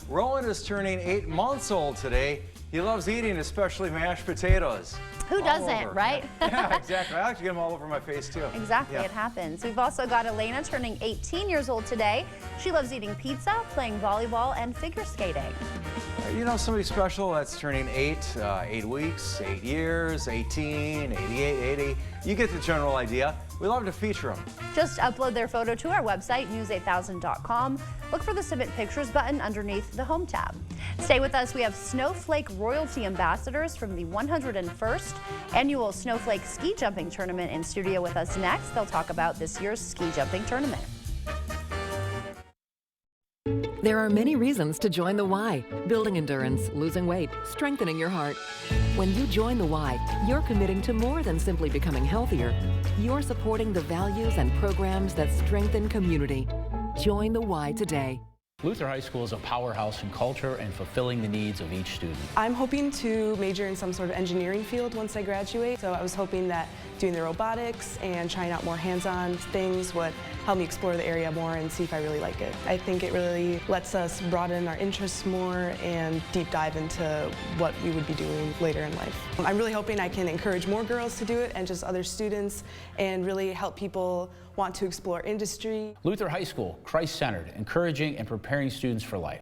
Rowan is turning 8 months old today. He loves eating, especially mashed potatoes. Who doesn't, right? Yeah, exactly. I like to get them all over my face, too. Exactly, yeah. It happens. We've also got Elena turning 18 years old today. She loves eating pizza, playing volleyball, and figure skating. You know somebody special that's turning 8 weeks, 8 years, 18, 88, 80. You get the general idea. We love to feature them. Just upload their photo to our website, news8000.com. Look for the Submit Pictures button underneath the Home tab. Stay with us. We have Snowflake Royalty Ambassadors from the 101st Annual Snowflake Ski Jumping Tournament in studio with us next. They'll talk about this year's ski jumping tournament. There are many reasons to join the Y. Building endurance, losing weight, strengthening your heart. When you join the Y, you're committing to more than simply becoming healthier. You're supporting the values and programs that strengthen community. Join the Y today. Luther High School is a powerhouse in culture and fulfilling the needs of each student. I'm hoping to major in some sort of engineering field once I graduate, so I was hoping that doing the robotics and trying out more hands-on things would help me explore the area more and see if I really like it. I think it really lets us broaden our interests more and deep dive into what we would be doing later in life. I'm really hoping I can encourage more girls to do it and just other students and really help people want to explore industry. Luther High School, Christ-centered, encouraging and preparing students for life.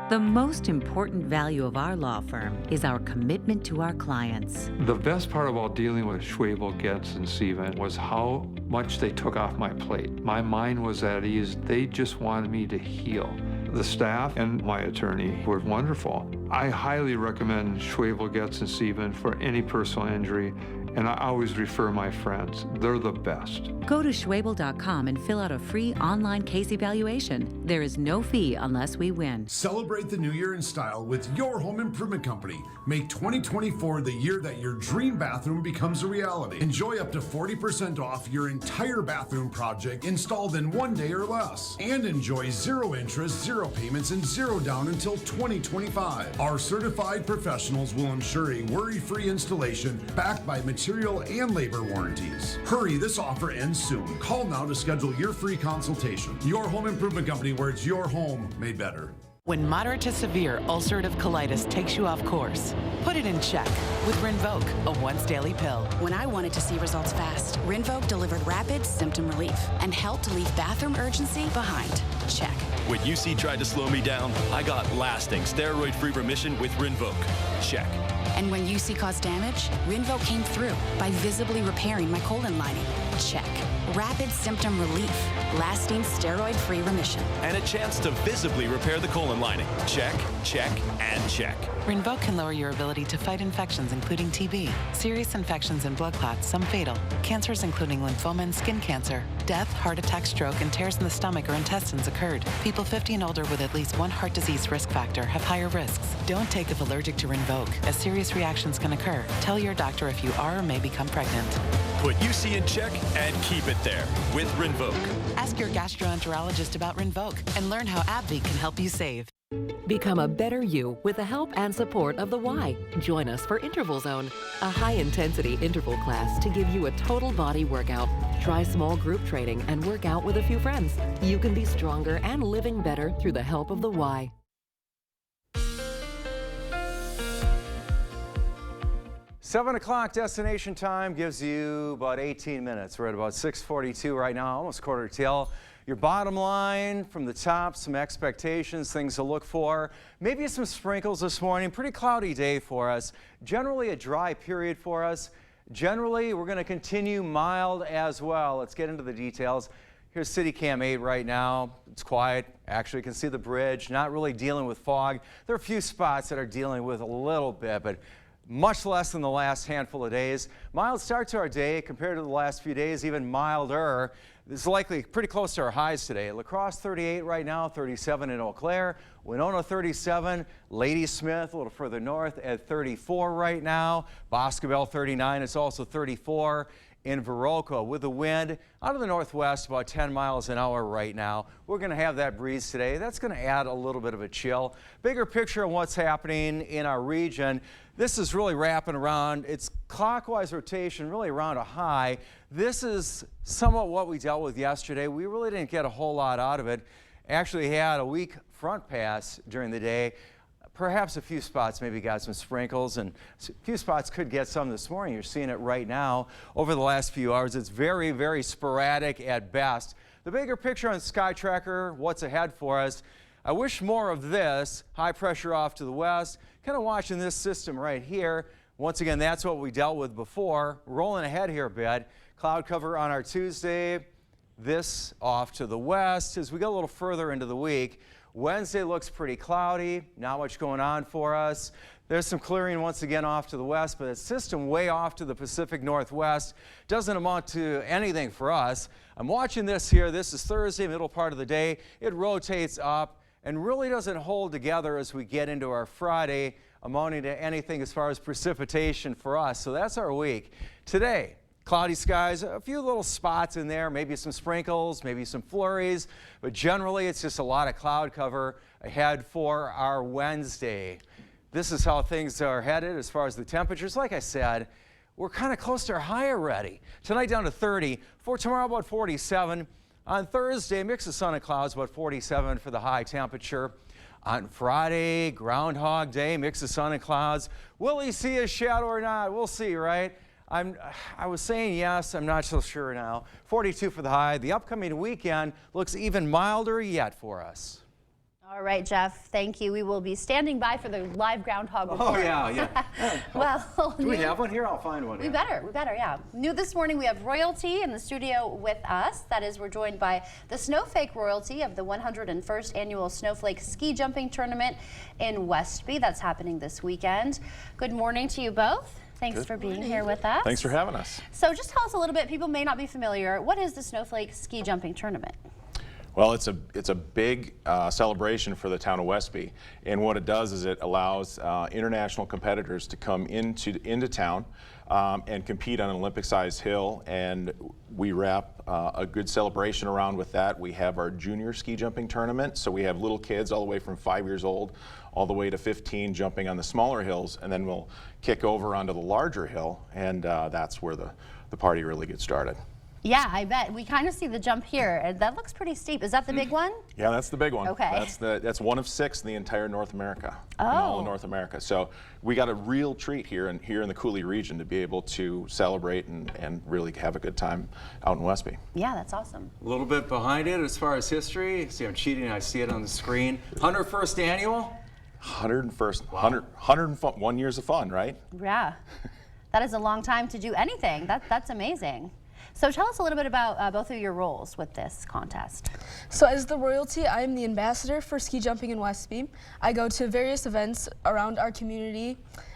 The most important value of our law firm is our commitment to our clients. The best part about dealing with Schwebel, Getz, and Sievin was how much they took off my plate. My mind was at ease. They just wanted me to heal. The staff and my attorney were wonderful. I highly recommend Schwebel, Getz, and Sievin for any personal injury, and I always refer my friends. They're the best. Go to Schwebel.com and fill out a free online case evaluation. There is no fee unless we win. Celebrate the new year in style with Your Home Improvement Company. Make 2024 the year that your dream bathroom becomes a reality. Enjoy up to 40% off your entire bathroom project installed in 1 day or less. And enjoy zero interest, zero payments, and zero down until 2025. Our certified professionals will ensure a worry-free installation backed by material and labor warranties. Hurry, this offer ends soon. Call now to schedule your free consultation. Your Home Improvement Company, where it's your home made better. When moderate to severe ulcerative colitis takes you off course, put it in check with Rinvoq, a once-daily pill. When I wanted to see results fast, Rinvoq delivered rapid symptom relief and helped leave bathroom urgency behind. Check. When UC tried to slow me down, I got lasting steroid-free remission with Rinvoq. Check. And when UC caused damage, Rinvoq came through by visibly repairing my colon lining. Check. Rapid symptom relief, lasting steroid-free remission. And a chance to visibly repair the colon lining. Check, check, and check. Rinvoq can lower your ability to fight infections, including TB, serious infections and blood clots, some fatal, cancers including lymphoma and skin cancer. Death, heart attack, stroke, and tears in the stomach or intestines occurred. People 50 and older with at least one heart disease risk factor have higher risks. Don't take if allergic to Rinvoq, as serious reactions can occur. Tell your doctor if you are or may become pregnant. Put UC in check and keep it there with Rinvoq. Ask your gastroenterologist about Rinvoq and learn how AbbVie can help you save. Become a better you with the help and support of the Y. Join us for Interval Zone, a high-intensity interval class to give you a total body workout. Try small group training and work out with a few friends. You can be stronger and living better through the help of the Y. Seven o'clock destination time gives you about 18 minutes. We're at about 6:42 right now, almost quarter till. Your bottom line from the top, some expectations, things to look for. Maybe some sprinkles this morning. Pretty cloudy day for us. Generally a dry period for us. Generally, we're going to continue mild as well. Let's get into the details. Here's City Cam 8 right now. It's quiet. Actually, you can see the bridge. Not really dealing with fog. There are a few spots that are dealing with a little bit, but much less than the last handful of days. Mild start to our day compared to the last few days, even milder. This is likely pretty close to our highs today. La Crosse 38 right now, 37 in Eau Claire. Winona 37, Ladysmith a little further north at 34 right now. Boscobel 39, it's also 34 in Viroqua with the wind out of the northwest about 10 miles an hour right now. We're going to have that breeze today. That's going to add a little bit of a chill. Bigger picture on what's happening in our region. This is really wrapping around. It's clockwise rotation really around a high. This is somewhat what we dealt with yesterday. We really didn't get a whole lot out of it. Actually had a weak front pass during the day. Perhaps a few spots maybe got some sprinkles, and a few spots could get some this morning. You're seeing it right now over the last few hours. It's very, very sporadic at best. The bigger picture on Sky Tracker, what's ahead for us. I wish more of this. High pressure off to the west. Kind of watching this system right here. Once again, that's what we dealt with before. Rolling ahead here a bit. Cloud cover on our Tuesday. This off to the west as we go a little further into the week. Wednesday looks pretty cloudy, not much going on for us. There's some clearing once again off to the west, but a system way off to the Pacific Northwest doesn't amount to anything for us. I'm watching this here. This is Thursday, middle part of the day. It rotates up and really doesn't hold together as we get into our Friday, amounting to anything as far as precipitation for us. So that's our week. Today, Cloudy skies, a few little spots in there, maybe some sprinkles, maybe some flurries, but generally it's just a lot of cloud cover ahead for our Wednesday. This is how things are headed as far as the temperatures. Like I said, we're kind of close to our high already. Tonight down to 30, for tomorrow about 47. On Thursday, mix of sun and clouds, about 47 for the high temperature. On Friday, Groundhog Day, mix of sun and clouds. Will he see a shadow or not? We'll see, right? I was saying yes, I'm not so sure now. 42 for the high. The upcoming weekend looks even milder yet for us. All right, Jeff, thank you. We will be standing by for the live groundhog report. Oh, yeah. Well, do we have one here? I'll find one. We better, yeah. New this morning, we have royalty in the studio with us. That is, we're joined by the Snowflake royalty of the 101st Annual Snowflake Ski Jumping Tournament in Westby. That's happening this weekend. Good morning to you both. Thanks for being here with us. Thanks for having us. So just tell us a little bit, people may not be familiar, what is the Snowflake Ski Jumping Tournament? Well, it's a big celebration for the town of Westby, and what it does is it allows international competitors to come into town and compete on an Olympic-sized hill, and we wrap a good celebration around with that. We have our junior ski jumping tournament, so we have little kids all the way from 5 years old all the way to 15 jumping on the smaller hills, and then we'll kick over onto the larger hill, and that's where the party really gets started. Yeah, I bet. We kind of see the jump here, and that looks pretty steep. Is that the big one? Yeah, that's the big one. Okay. That's one of 6 in the entire North America. Oh. In all of North America. So we got a real treat here in the Cooley region to be able to celebrate and really have a good time out in Westby. Yeah, that's awesome. A little bit behind it as far as history. See, I'm cheating. I see it on the screen. 101st annual. 101st. Wow. 101 years of fun, right? Yeah. That is a long time to do anything. That's amazing. So tell us a little bit about both of your roles with this contest. So as the royalty, I am the ambassador for ski jumping in Westby. I go to various events around our community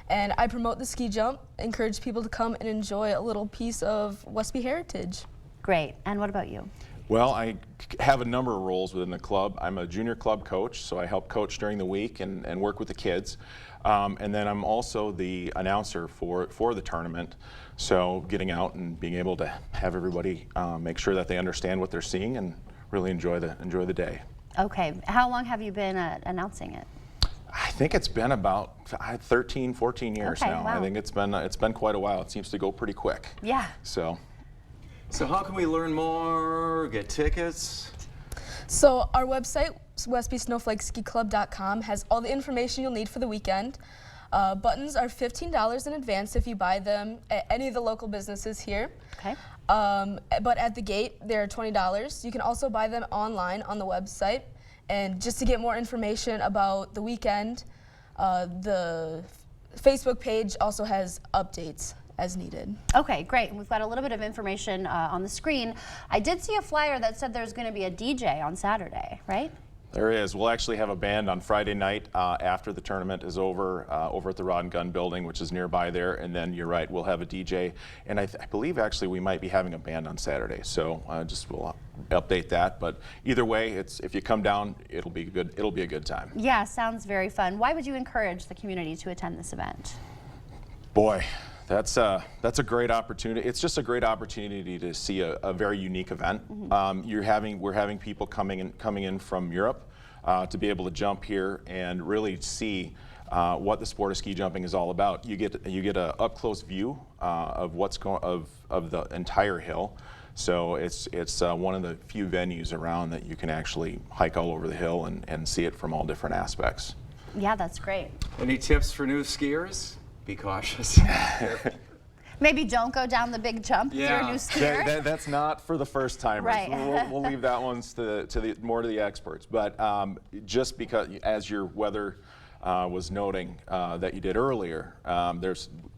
and I promote the ski jump, encourage people to come and enjoy a little piece of Westby heritage. Great. And what about you? Well, I have a number of roles within the club. I'm a junior club coach, so I help coach during the week and work with the kids. And then I'm also the announcer for the tournament. So getting out and being able to have everybody make sure that they understand what they're seeing and really enjoy the day. Okay. How long have you been announcing it? I think it's been about 13, 14 years now. Wow. I think it's been quite a while. It seems to go pretty quick. Yeah. So how can we learn more, get tickets? So our website, WestbySnowflakeSkiClub.com, has all the information you'll need for the weekend. Buttons are $15 in advance if you buy them at any of the local businesses here. Okay. But at the gate, they're $20. You can also buy them online on the website. And just to get more information about the weekend, the Facebook page also has updates as needed. Okay, great. We've got a little bit of information on the screen. I did see a flyer that said there's going to be a DJ on Saturday, right? There is. We'll actually have a band on Friday night after the tournament is over at the Rod and Gun building, which is nearby there. And then you're right, we'll have a DJ. And I believe actually we might be having a band on Saturday. So we'll update that. But either way, if you come down, it'll be good. It'll be a good time. Yeah, sounds very fun. Why would you encourage the community to attend this event? Boy. That's a great opportunity. It's just a great opportunity to see a very unique event. Mm-hmm. We're having people coming in from Europe to be able to jump here and really see what the sport of ski jumping is all about. You get a up close view of of the entire hill. So it's one of the few venues around that you can actually hike all over the hill and see it from all different aspects. Yeah, that's great. Any tips for new skiers? Be cautious. Maybe don't go down the big jump if you're a new skier. That's not for the first timers. Right. We'll leave that one more to the experts. But just because, as your weather was noting that you did earlier,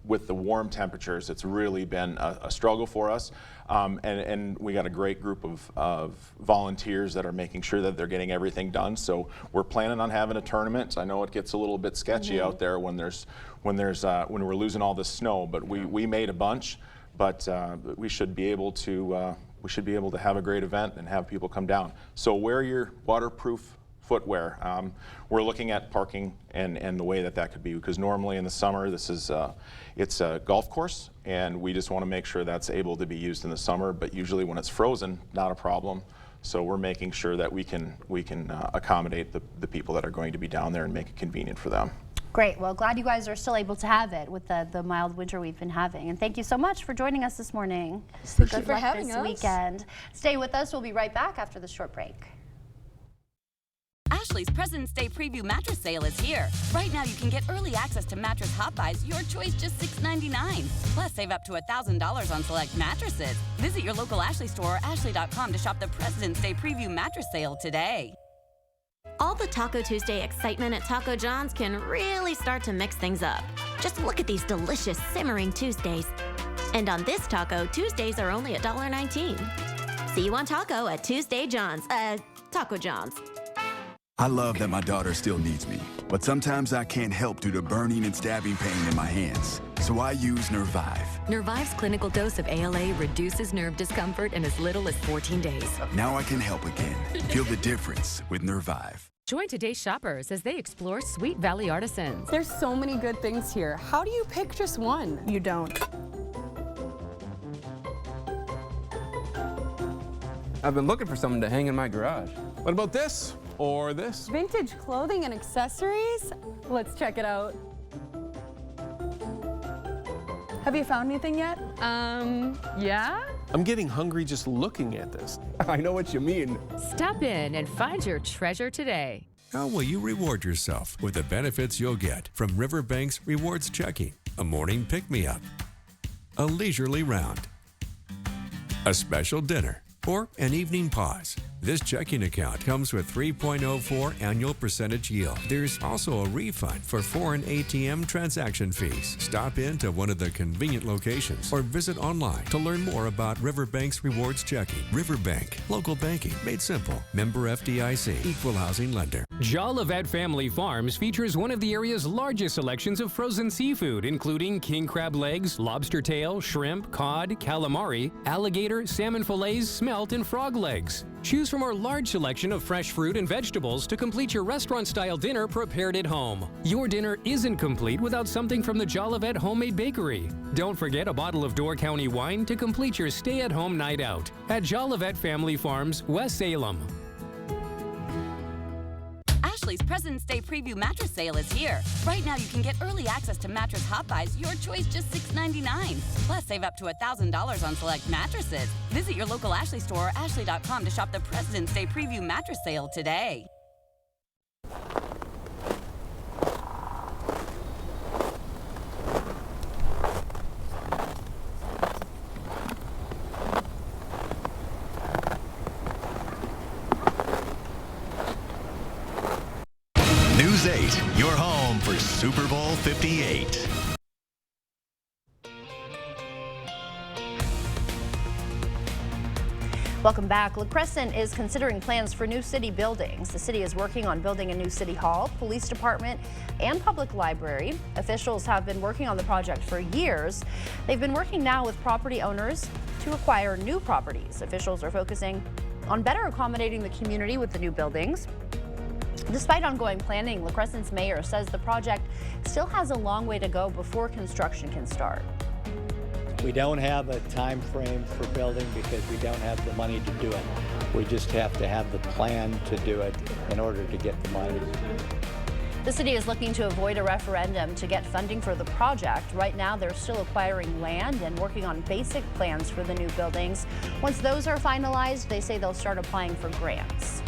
with the warm temperatures, it's really been a struggle for us. And we got a great group of volunteers that are making sure that they're getting everything done. So we're planning on having a tournament. I know it gets a little bit sketchy out there when we're losing all this snow, but we made a bunch. But we should be able to have a great event and have people come down. So wear your waterproof footwear. We're looking at parking and the way that could be, because normally in the summer this is it's a golf course, and we just want to make sure that's able to be used in the summer. But usually when it's frozen, not a problem. So we're making sure that we can accommodate the people that are going to be down there and make it convenient for them. Great. Well, glad you guys are still able to have it with the mild winter we've been having. And thank you so much for joining us this morning. Thank you Good for luck having this us. weekend. Stay with us. We'll be right back after the short break. Ashley's President's Day Preview Mattress Sale is here. Right now, you can get early access to Mattress Hot Buys, your choice just $6.99. Plus, save up to $1,000 on select mattresses. Visit your local Ashley store or ashley.com to shop the President's Day Preview Mattress Sale today. All the Taco Tuesday excitement at Taco John's can really start to mix things up. Just look at these delicious simmering Tuesdays. And on this taco, Tuesdays are only $1.19. See you on taco at Tuesday John's, Taco John's. I love that my daughter still needs me, but sometimes I can't help due to burning and stabbing pain in my hands. So I use Nervive. Nervive's clinical dose of ALA reduces nerve discomfort in as little as 14 days. Now I can help again. Feel the difference with Nervive. Join today's shoppers as they explore Sweet Valley Artisans. There's so many good things here. How do you pick just one? You don't. I've been looking for something to hang in my garage. What about this? Or this? Vintage clothing and accessories? Let's check it out. Have you found anything yet? Yeah? I'm getting hungry just looking at this. I know what you mean. Stop in and find your treasure today. How will you reward yourself with the benefits you'll get from Riverbank's Rewards Checking? A morning pick-me-up, a leisurely round, a special dinner, or an evening pause. This checking account comes with 3.04 annual percentage yield. There's also a refund for foreign ATM transaction fees. Stop in to one of the convenient locations or visit online to learn more about Riverbank's Rewards Checking. Riverbank, local banking made simple. Member FDIC, equal housing lender. Jolivet Family Farms features one of the area's largest selections of frozen seafood, including king crab legs, lobster tail, shrimp, cod, calamari, alligator, salmon fillets, smelt, and frog legs. Choose from our large selection of fresh fruit and vegetables to complete your restaurant-style dinner prepared at home. Your dinner isn't complete without something from the Jolivet Homemade Bakery. Don't forget a bottle of Door County wine to complete your stay-at-home night out at Jolivet Family Farms, West Salem. Ashley's President's Day Preview Mattress Sale is here. Right now, you can get early access to Mattress Hot Buys, your choice just $6.99. Plus, save up to $1,000 on select mattresses. Visit your local Ashley store or ashley.com to shop the President's Day Preview Mattress Sale today. News 8, your home for Super Bowl 58. Welcome back. La Crescent is considering plans for new city buildings. The city is working on building a new city hall, police department, and public library. Officials have been working on the project for years. They've been working now with property owners to acquire new properties. Officials are focusing on better accommodating the community with the new buildings. Despite ongoing planning, La Crescent's mayor says the project still has a long way to go before construction can start. We don't have a time frame for building because we don't have the money to do it. We just have to have the plan to do it in order to get the money. The city is looking to avoid a referendum to get funding for the project. Right now, they're still acquiring land and working on basic plans for the new buildings. Once those are finalized, they say they'll start applying for grants.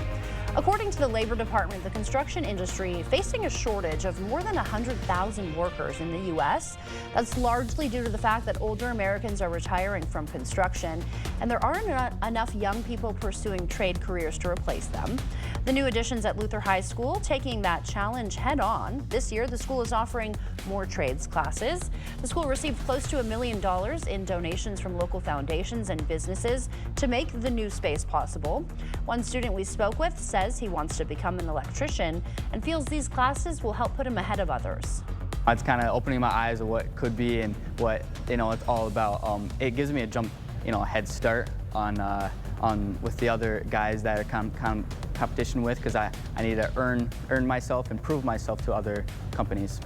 According to the Labor Department, the construction industry facing a shortage of more than 100,000 workers in the U.S. That's largely due to the fact that older Americans are retiring from construction, and there aren't enough young people pursuing trade careers to replace them. The new additions at Luther High School taking that challenge head on. This year, the school is offering more trades classes. The school received close to $1 million in donations from local foundations and businesses to make the new space possible. One student we spoke with says he wants to become an electrician and feels these classes will help put him ahead of others. It's kind of opening my eyes of what could be and what it's all about. It gives me a jump, a head start on with the other guys that are competition with, because I need to earn myself and prove myself to other companies.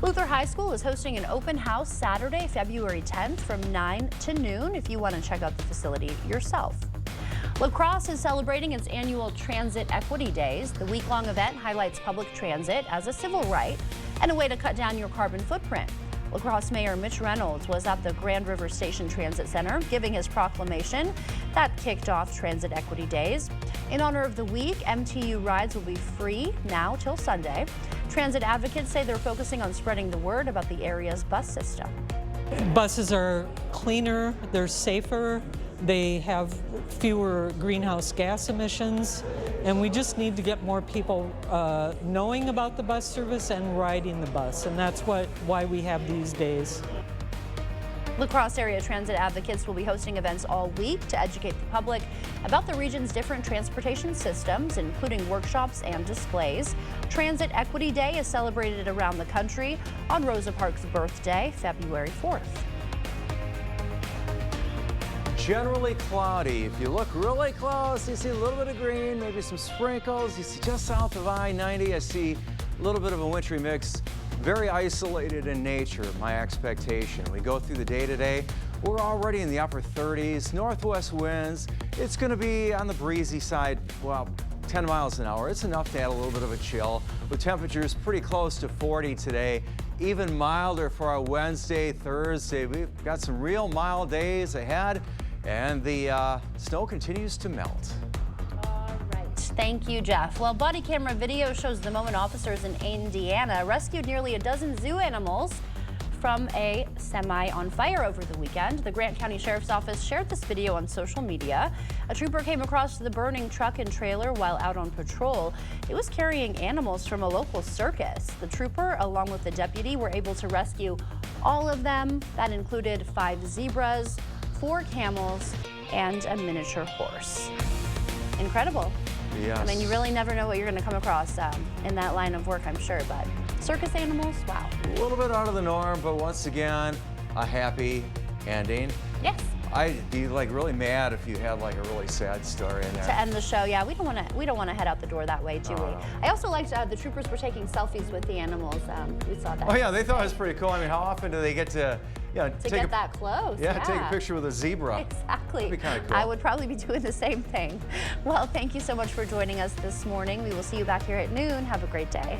Luther High School is hosting an open house Saturday, February 10th from 9 to noon if you want to check out the facility yourself. La Crosse is celebrating its annual Transit Equity Days. The week-long event highlights public transit as a civil right and a way to cut down your carbon footprint. La Crosse Mayor Mitch Reynolds was at the Grand River Station Transit Center giving his proclamation that kicked off Transit Equity Days. In honor of the week, MTU rides will be free now till Sunday. Transit advocates say they're focusing on spreading the word about the area's bus system. Buses are cleaner, they're safer, they have fewer greenhouse gas emissions, and we just need to get more people knowing about the bus service and riding the bus, and that's why we have these days. La Crosse area transit advocates will be hosting events all week to educate the public about the region's different transportation systems, including workshops and displays. Transit Equity Day is celebrated around the country on Rosa Parks' birthday, February 4th. Generally cloudy. If you look really close, you see a little bit of green, maybe some sprinkles. You see just south of I-90, I see a little bit of a wintry mix. Very isolated in nature, my expectation. We go through the day today, we're already in the upper 30s, northwest winds. It's going to be on the breezy side, well, 10 miles an hour. It's enough to add a little bit of a chill, with temperatures pretty close to 40 today. Even milder for our Wednesday, Thursday. We've got some real mild days ahead, and the snow continues to melt. Thank you, Jeff. Well, body camera video shows the moment officers in Indiana rescued nearly a dozen zoo animals from a semi on fire over the weekend. The Grant County Sheriff's Office shared this video on social media. A trooper came across the burning truck and trailer while out on patrol. It was carrying animals from a local circus. The trooper, along with the deputy, were able to rescue all of them. That included 5 zebras, 4 camels, and a miniature horse. Incredible. Yes. I mean, you really never know what you're going to come across in that line of work, I'm sure, but circus animals, wow. A little bit out of the norm, but once again, a happy ending. Yes. I'd be like really mad if you had like a really sad story in there. To end the show, yeah, we don't want to head out the door that way, do we? No. I also liked the troopers were taking selfies with the animals. We saw that. Oh yeah, they thought it was pretty cool. I mean, how often do they get to, get that close? Yeah, take a picture with a zebra. Exactly. That'd be kind of cool. I would probably be doing the same thing. Well, thank you so much for joining us this morning. We will see you back here at noon. Have a great day.